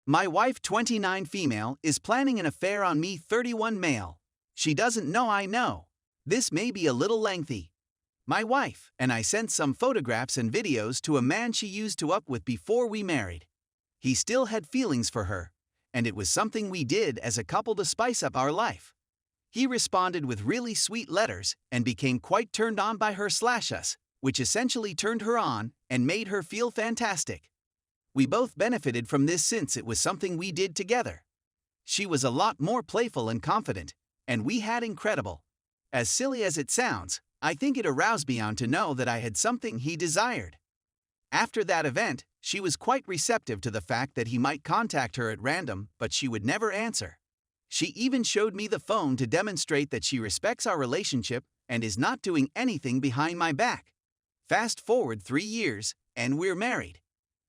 My wife 29 female is planning an affair on me 31 male. She doesn't know I know. This may be a little lengthy. My wife and I sent some photographs and videos to a man she used to up with before we married. He still had feelings for her, and it was something we did as a couple to spice up our life. He responded with really sweet letters and became quite turned on by her/us, which essentially turned her on and made her feel fantastic. We both benefited from this since it was something we did together. She was a lot more playful and confident, and we had incredible. As silly as it sounds, I think it aroused me on to know that I had something he desired. After that event, she was quite receptive to the fact that he might contact her at random, but she would never answer. She even showed me the phone to demonstrate that she respects our relationship and is not doing anything behind my back. Fast forward 3 years, and we're married.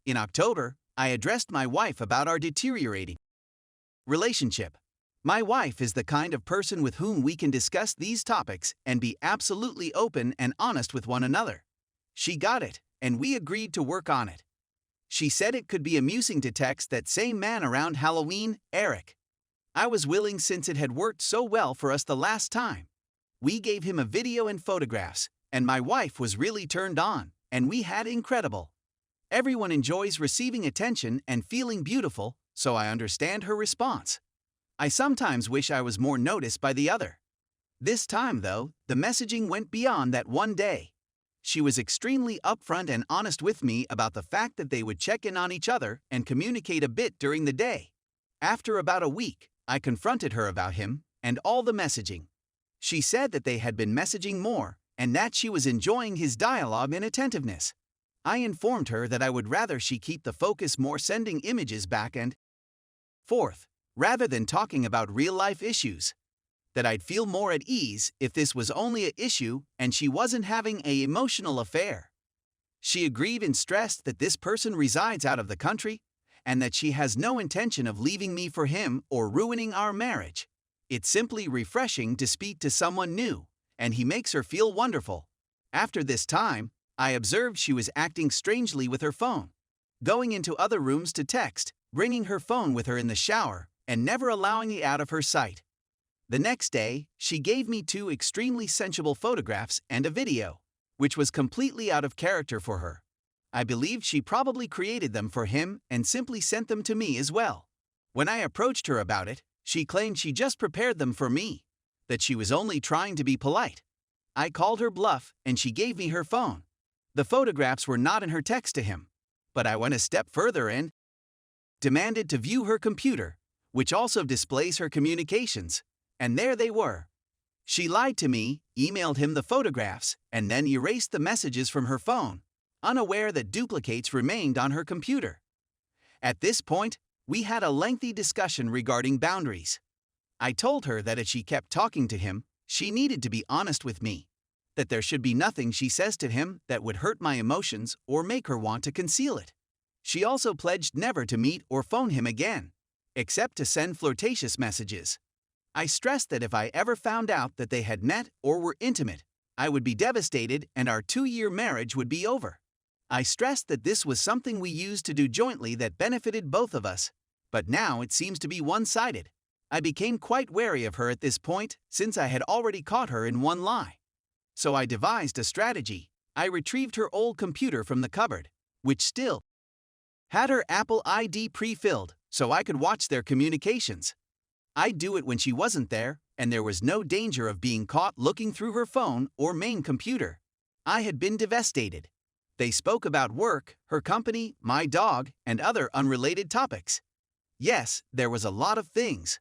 In October, I addressed my wife about our deteriorating relationship. My wife is the kind of person with whom we can discuss these topics and be absolutely open and honest with one another. She got it, and we agreed to work on it. She said it could be amusing to text that same man around Halloween, Eric. I was willing since it had worked so well for us the last time. We gave him a video and photographs, and my wife was really turned on, and we had incredible. Everyone enjoys receiving attention and feeling beautiful, so I understand her response. I sometimes wish I was more noticed by the other. This time, though, the messaging went beyond that one day. She was extremely upfront and honest with me about the fact that they would check in on each other and communicate a bit during the day. After about a week, I confronted her about him and all the messaging. She said that they had been messaging more and that she was enjoying his dialogue and attentiveness. I informed her that I would rather she keep the focus more sending images back and forth, rather than talking about real-life issues. That I'd feel more at ease if this was only an issue and she wasn't having an emotional affair. She agreed and stressed that this person resides out of the country and that she has no intention of leaving me for him or ruining our marriage. It's simply refreshing to speak to someone new, and he makes her feel wonderful. After this time, I observed she was acting strangely with her phone, going into other rooms to text, bringing her phone with her in the shower, and never allowing it out of her sight. The next day, she gave me 2 extremely sensual photographs and a video, which was completely out of character for her. I believed she probably created them for him and simply sent them to me as well. When I approached her about it, she claimed she just prepared them for me, that she was only trying to be polite. I called her bluff and she gave me her phone. The photographs were not in her text to him, but I went a step further and demanded to view her computer, which also displays her communications, and there they were. She lied to me, emailed him the photographs, and then erased the messages from her phone, unaware that duplicates remained on her computer. At this point, we had a lengthy discussion regarding boundaries. I told her that if she kept talking to him, she needed to be honest with me, that there should be nothing she says to him that would hurt my emotions or make her want to conceal it. She also pledged never to meet or phone him again, except to send flirtatious messages. I stressed that if I ever found out that they had met or were intimate, I would be devastated and our 2-year marriage would be over. I stressed that this was something we used to do jointly that benefited both of us, but now it seems to be one-sided. I became quite wary of her at this point since I had already caught her in one lie. So I devised a strategy. I retrieved her old computer from the cupboard, which still had her Apple ID pre-filled so I could watch their communications. I'd do it when she wasn't there, and there was no danger of being caught looking through her phone or main computer. I had been devastated. They spoke about work, her company, my dog, and other unrelated topics. Yes, there was a lot of things.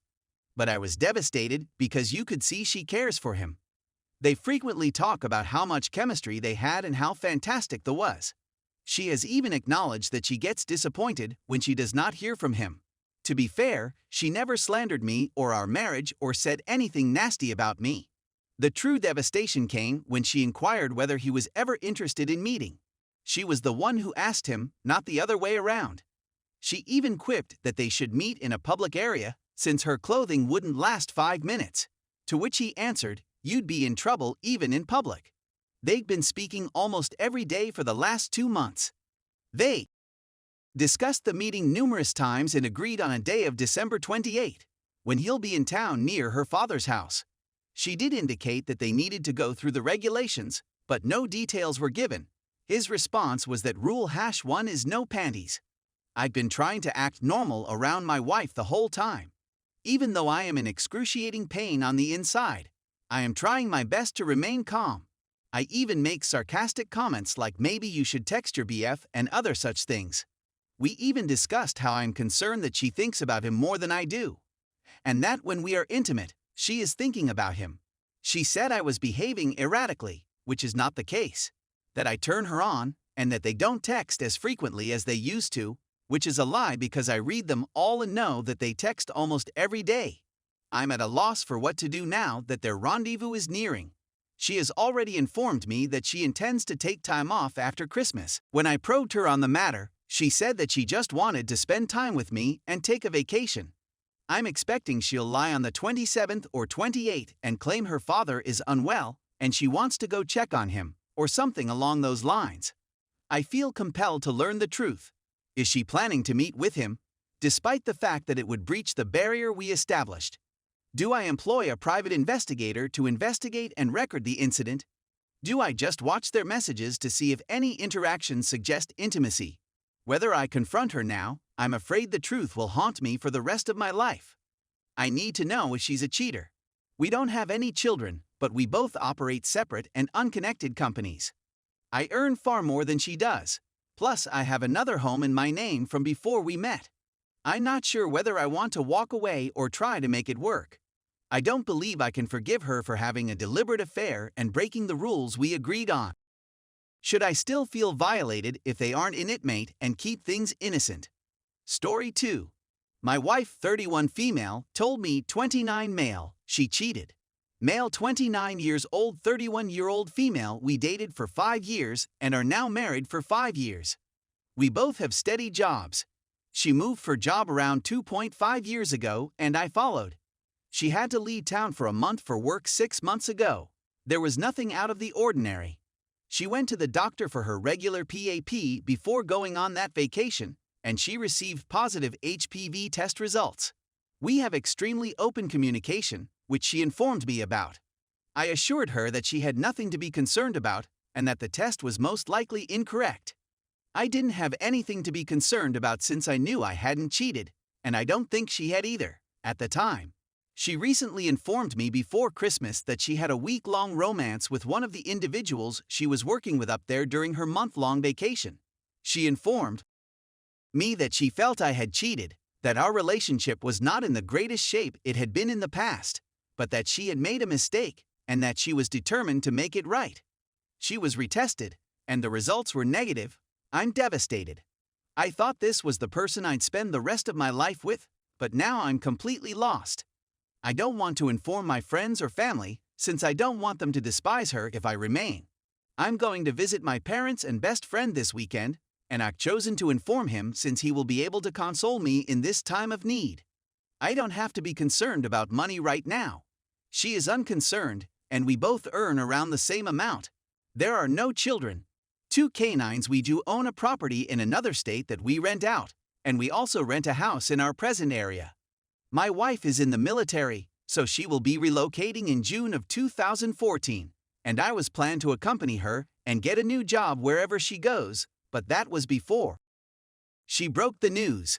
But I was devastated because you could see she cares for him. They frequently talk about how much chemistry they had and how fantastic the was. She has even acknowledged that she gets disappointed when she does not hear from him. To be fair, she never slandered me or our marriage or said anything nasty about me. The true devastation came when she inquired whether he was ever interested in meeting. She was the one who asked him, not the other way around. She even quipped that they should meet in a public area since her clothing wouldn't last 5 minutes, to which he answered, "You'd be in trouble even in public." They'd been speaking almost every day for the last 2 months. They Discussed the meeting numerous times and agreed on a day of December 28, when he'll be in town near her father's house. She did indicate that they needed to go through the regulations, but no details were given. His response was that rule #1 is no panties. I've been trying to act normal around my wife the whole time. Even though I am in excruciating pain on the inside, I am trying my best to remain calm. I even make sarcastic comments like maybe you should text your BF and other such things. We even discussed how I'm concerned that she thinks about him more than I do, and that when we are intimate, she is thinking about him. She said I was behaving erratically, which is not the case, that I turn her on, and that they don't text as frequently as they used to, which is a lie because I read them all and know that they text almost every day. I'm at a loss for what to do now that their rendezvous is nearing. She has already informed me that she intends to take time off after Christmas. When I probed her on the matter, she said that she just wanted to spend time with me and take a vacation. I'm expecting she'll lie on the 27th or 28th and claim her father is unwell and she wants to go check on him, or something along those lines. I feel compelled to learn the truth. Is she planning to meet with him, despite the fact that it would breach the barrier we established? Do I employ a private investigator to investigate and record the incident? Do I just watch their messages to see if any interactions suggest intimacy? Whether I confront her now, I'm afraid the truth will haunt me for the rest of my life. I need to know if she's a cheater. We don't have any children, but we both operate separate and unconnected companies. I earn far more than she does. Plus, I have another home in my name from before we met. I'm not sure whether I want to walk away or try to make it work. I don't believe I can forgive her for having a deliberate affair and breaking the rules we agreed on. Should I still feel violated if they aren't intimate and keep things innocent? Story 2. My wife, 31 female, told me 29 male, she cheated. Male 29 years old, 31-year-old female, we dated for 5 years and are now married for 5 years. We both have steady jobs. She moved for job around 2.5 years ago and I followed. She had to leave town for a month for work 6 months ago. There was nothing out of the ordinary. She went to the doctor for her regular PAP before going on that vacation, and she received positive HPV test results. We have extremely open communication, which she informed me about. I assured her that she had nothing to be concerned about and that the test was most likely incorrect. I didn't have anything to be concerned about since I knew I hadn't cheated, and I don't think she had either, at the time. She recently informed me before Christmas that she had a week-long romance with one of the individuals she was working with up there during her month-long vacation. She informed me that she felt I had cheated, that our relationship was not in the greatest shape it had been in the past, but that she had made a mistake and that she was determined to make it right. She was retested, and the results were negative. I'm devastated. I thought this was the person I'd spend the rest of my life with, but now I'm completely lost. I don't want to inform my friends or family, since I don't want them to despise her if I remain. I'm going to visit my parents and best friend this weekend, and I've chosen to inform him since he will be able to console me in this time of need. I don't have to be concerned about money right now. She is unconcerned, and we both earn around the same amount. There are no children. 2 canines. We do own a property in another state that we rent out, and we also rent a house in our present area. My wife is in the military, so she will be relocating in June of 2014, and I was planned to accompany her and get a new job wherever she goes, but that was before she broke the news.